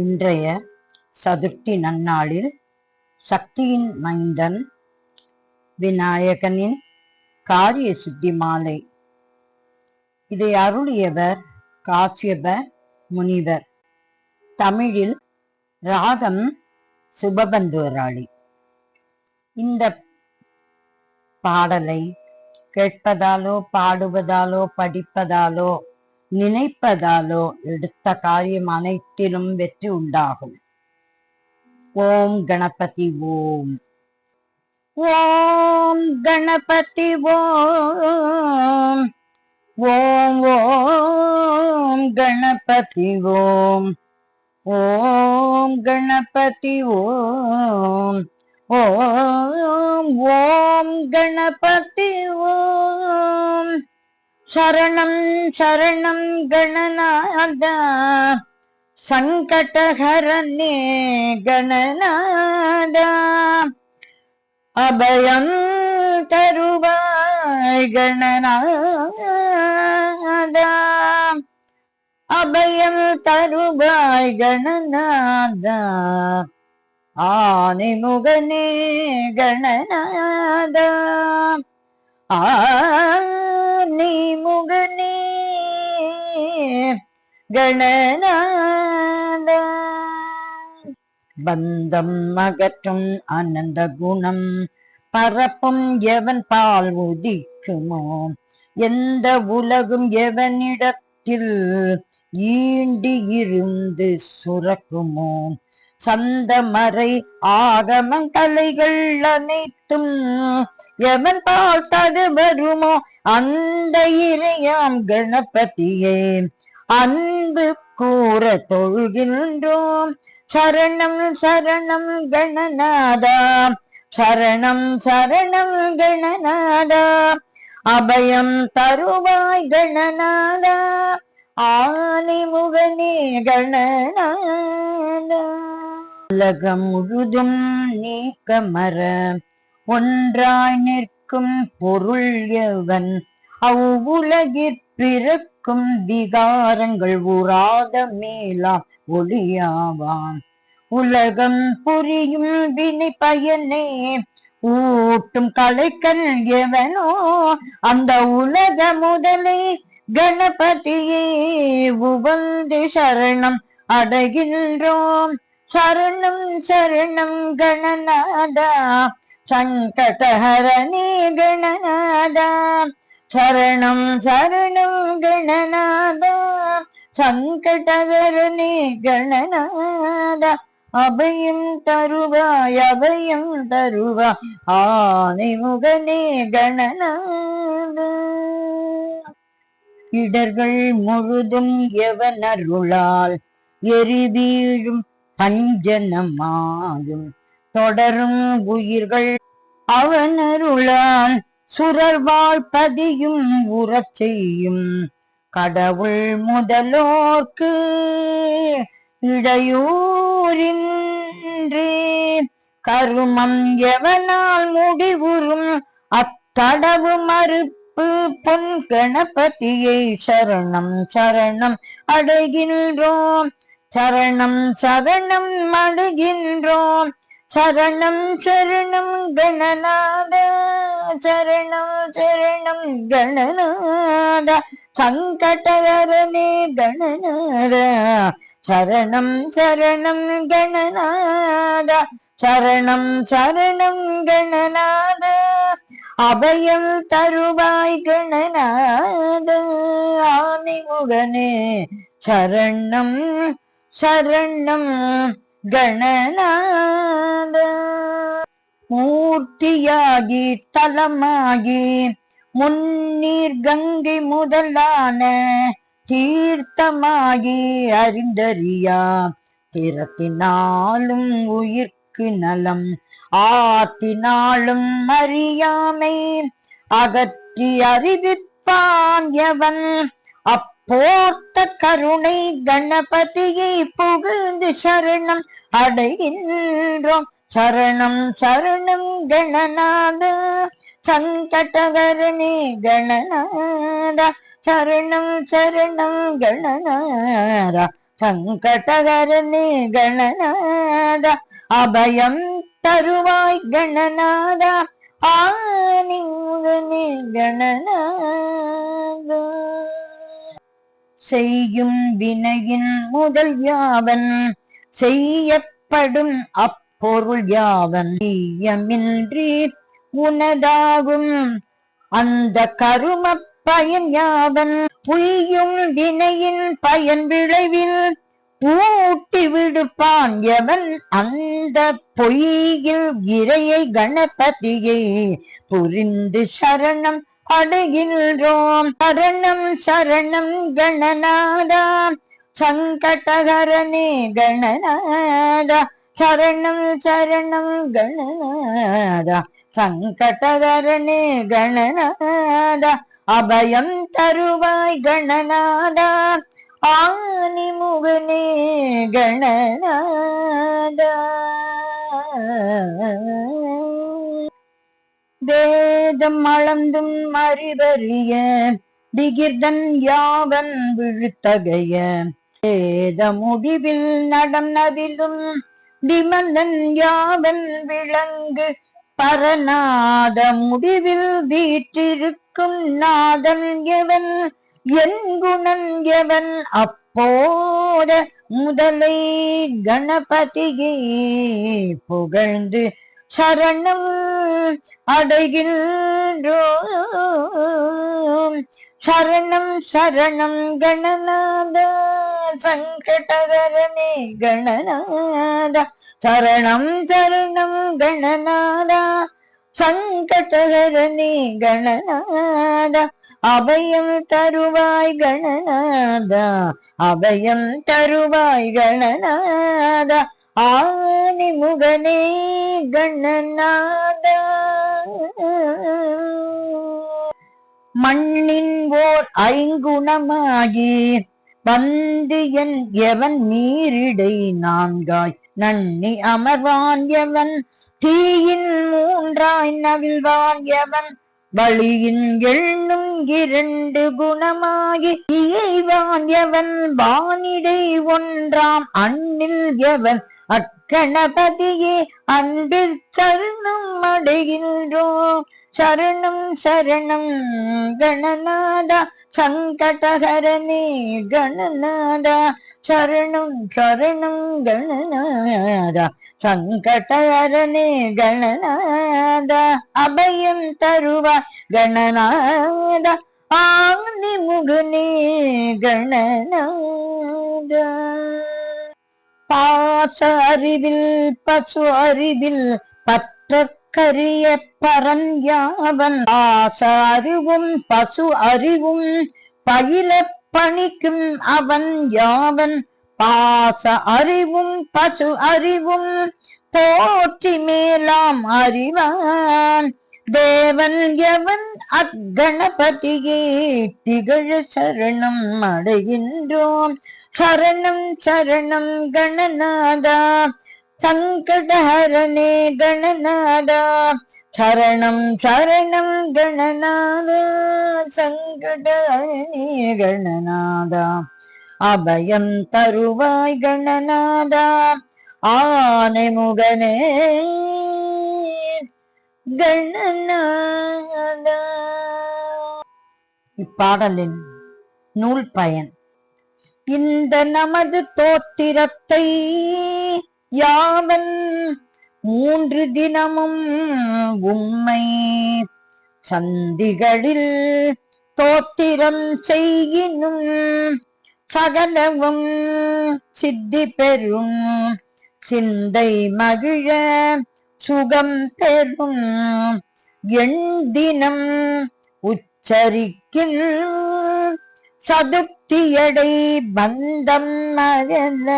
இன்றைய சதுர்த்தி நன்னாளில் சக்தியின் மைந்தன் விநாயகனின் காரிய சித்தி மாலை. இதை அருளியவர் காசியப முனிவர். தமிழில் ராகம் சுபபந்துவராளி. இந்த பாடலை கேட்பதாலோ பாடுவதாலோ படிப்பதாலோ நினைப்பதாலோ எடுத்த காரியம் அனைத்திலும் வெற்றி உண்டாகும். ஓம் கணபதி ஓம். ஓம் கணபதி ஓம். ஓம் ஓம் கணபதி ஓம். ஓம் கணபதி ஓம். ஓம் ஓம் கணபதி ஓம். சரணம் சரணம் கணநாதா சங்கடஹரனே கணநாதா. அபயம் தருவாய் கணநாதா. அபயம் தருவாய் கணநாதா. ஆனைமுகனே கணநாதா. ஆனைமுகனே கணநாதா. பந்தம் அகற்றும் ஆனந்த குணம் பரப்பும் எவன் பால் உதிக்குமோ, எந்த உலகும் எவனிடத்தில் ஈண்டி இருந்து சுரக்குமோ, சந்தமறை ஆகமங்கலைகள் அனைத்தும் எவன் பால் தது வருமோ, அந்த இறையாம் கணபதியே அன்பு கூற தொழுகின்றோம். சரணம் சரணம் கணநாதா. சரணம் சரணம் கணநாதா. அபயம் தருவாய் கணநாதா. ஆனைமுகனே கணநாதா. உலகம் முழுதும் நீக்கமர ஒன்றாய் நிற்கும் பொருள் எவன், அவ்வுலகிற்பிறக்கும் விகாரங்கள் உறாத மேலாம் ஒளியாவான். உலகம் புரியும் வினை பயனே ஊட்டும் கலைக்கல் எவனோ, அந்த உலக முதலை கணபதியே உவந்து சரணம் அடைகின்றோம். சரணம் சரணம் கணநாதா. சங்கடஹரனே கணநாதா. சரணம் சரணம் கணநாதா. சங்கடஹரனே கணநாதா. அபயம் தருவாய் அபயம் தருவாய் ஆனைமுகனே கணநாதா. இடர்கள் முழுதும் எவன் அருளால் எரிவீழும் பஞ்சனமாயும், தொடரும் உயிர்கள் அவன் அருளால் சுரர்வாழ் பதியும் உறச் செய்யும். கடவுள் முதலோர்க்கு இடையூறின்றி கருமம் எவனால் முடிவுறும், அத்தடவு மறுப்பு பொன் கணபதியை சரணம் சரணம் அடைகின்றோம். சரணம் சரணம் அடைகின்றோம். சரணம் சரணம் கணநாதா. சரணம் சரணம் கணநாதா. சங்கடஹரனே கணநாதா. சரணம் சரணம் கணநாதா. சரணம் சரணம் கணநாதா. அபயம் தருவாய் கணநாதா. ஆனைமுகனே சரணம் சரணம் கணநாதா. மூர்த்தியாகி தலமாகி முன்னீர் கங்கை முதலான தீர்த்தமாகி அறிந்தறியா திறத்தினாலும் உயிர்க்கு நலம் ஆத்தினாலும் அறியாமை அகற்றி அறிவிப்பான் எவன், அப்போர்த்த கருணை கணபதியை புகழ்ந்து சரணம் அடைகின்றோம். சரணம் சரணம் கணநாதா. சங்கடஹரனே கணநாதா. சரணம் சரணம் கணநாதா. சங்கடகரனே கணநாத அபயம் தருவாய் கணநாத ஆனிமுகனே கணநாத செய்யும் வினையின் முதல் யாவன் செய்யப்படும் அப்பொருள் யாவன் ஈயமின்றி உனதாகும் அந்த கரும பயன் யாவன் புய்யும் வினையின் பயன் விளைவில் ஊட்டி விடுப்பான் எவன் அந்த பொய்யில் இறையை கணபதியை புரிந்து சரணம் அடைகின்றோம். சரணம் சரணம் கணநாதா சங்கடகரனே கணநாதா சரணம் சரணம் கணநாதா சங்கடகரனே கணநாதா அபயம் தருவாய் கணநாதா ஆனிமுகனே கணநாதா வேதம் அளந்தும் அறிவறிய விகிர்தன் யாவன் விழுத்தகைய வேத முடிவில் நடம் நவிலும் விமலன் யாவன் விளங்கு பரநாத முடிவில் வீற்றிருக்கும் நாதன் எவன் என் குணன் எவன் அப்போத முதலை கணபதியை புகழ்ந்து சரணம் அடைகின்றோம். சரணம் சரணம் கணநாத சங்கடகரனே கணநாத சரணம் சரணம் கணநாத சங்கடகரனே கணநாத அபயம் தருவாய் கணநாத அபயம் தருவாய் கணநாத ஆனிமுகனே கணநாத மண்ணின் ஓர் ஐங்குணமாகி வந்து என் எவன் நீரிடை நான்காய் நன்னி அமர்வான் எவன் தீயின் மூன்றாய் நவில்வான் எவன் வழியின் எண்ணும் இரண்டு குணமாகி இயைவான் எவன் வானிடை ஒன்றாம் அண்ணில் எவன் அக்கணபதியே அன்பில் சரணம் அடைகின்றோம். சரணம் சரணம் கணநாத சங்கடகரனே கணநாத சரணம் சரணம் கணநாத சங்கடகரனே கணநாத அபயம் தருவாய் கணநாத ஆனிமுகனே கணநாத பாச அறிவில் பசு அறிவில் பற்றற்கரிய பரன் யாவன் ஆச அறிவும் பசு அறிவும் பயில பணிக்கும் அவன் யாவன் பாச அறிவும் பசு அறிவும் போற்றி மேலாம் அறிவான் தேவன் எவன் அக்கணபதியே திகழ சரணம் அடைகின்றோம். சரணம் சரணம் கணநாதா சங்கடஹரனே கணநாதா சரணம் சரணம் கணநாதா சங்கடஹரனே கணநாதா அபயம் தருவாய் கணநாதா ஆனைமுகனே கணநாதா. இப்பாடலின் நூல் பயன். இந்த நமது தோத்திரத்தை யாவன் 3 தினமும் உம்மை சந்திகளில் தோத்திரம் செய்யினும் சகலவும் சித்தி பெறும் சிந்தை மகிழ சுகம் பெறும் எண் தினம் உச்சரிக்கில் சதுர்த்தியடை பந்தம் மகன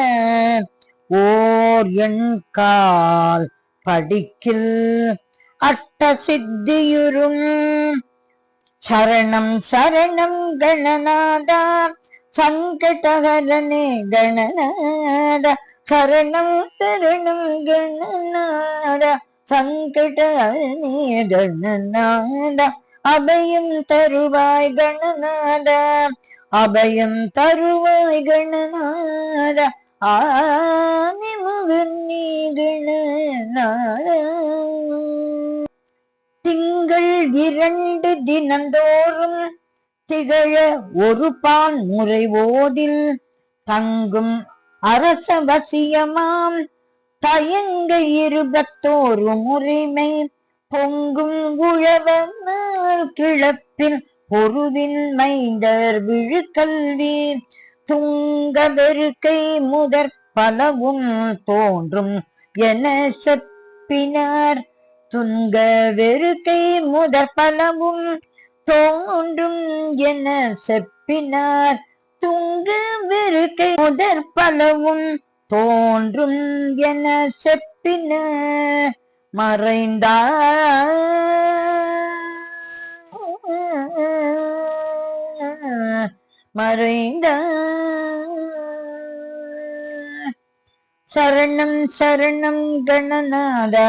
ஓர் எண் கால் படிக்கில் அட்ட சித்தியுறும். சரணம் சரணம் கணநாதா சங்கடஹரனே கணநாதா சரணம் சரணம் கணநாதா சங்கடஹரனே கணநாதா அபயம் தருவாய் கணநாதா அபயம் தருவாய் கணநாத ஆதிமுகன் நீ கணநாத. திங்கள் 2 தினந்தோறும் திகழ ஒரு பான் முறை ஓதில் தங்கும் அரசவசியமாம் தயங்க 21 முறைமை பொங்கும் உழவனால் கிளப்பின் பொருவின் மைந்தர் விழுக்கல்வி துங்க வெறுக்கை முதற் பலவும் தோன்றும் என செப்பினார். துங்க வெறுக்கை முதற் பலவும் தோன்றும் என செப்பினார். துங்க வெறுக்கை முதற் பலவும் தோன்றும் என செப்பினார். மறைந்தார் மறைந்தார். சரணம் சரணம் கணநாதா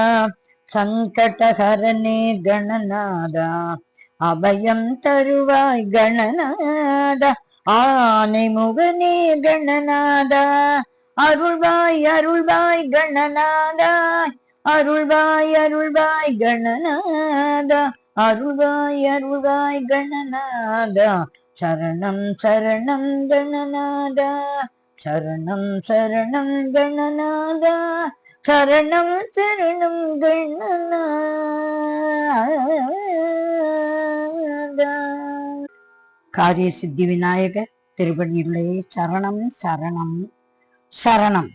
சங்கடஹரனே கணநாதா அபயம் தருவாய் கணநாதா ஆனைமுகனே கணநாதா அருள்வாய் அருள்வாய் கணநாதா அருள்வாய் அருள்வாய் கணநாதா அருள்வாய் அருள்வாய் கணநாதா. சரணம் சரணம் கணநாதா சரணம் சரணம் கணநாதா சரணம் சரணம் கணநாதா. காரிய சித்தி விநாயகர் திருவடிகளே சரணம் சரணம் சரணம்.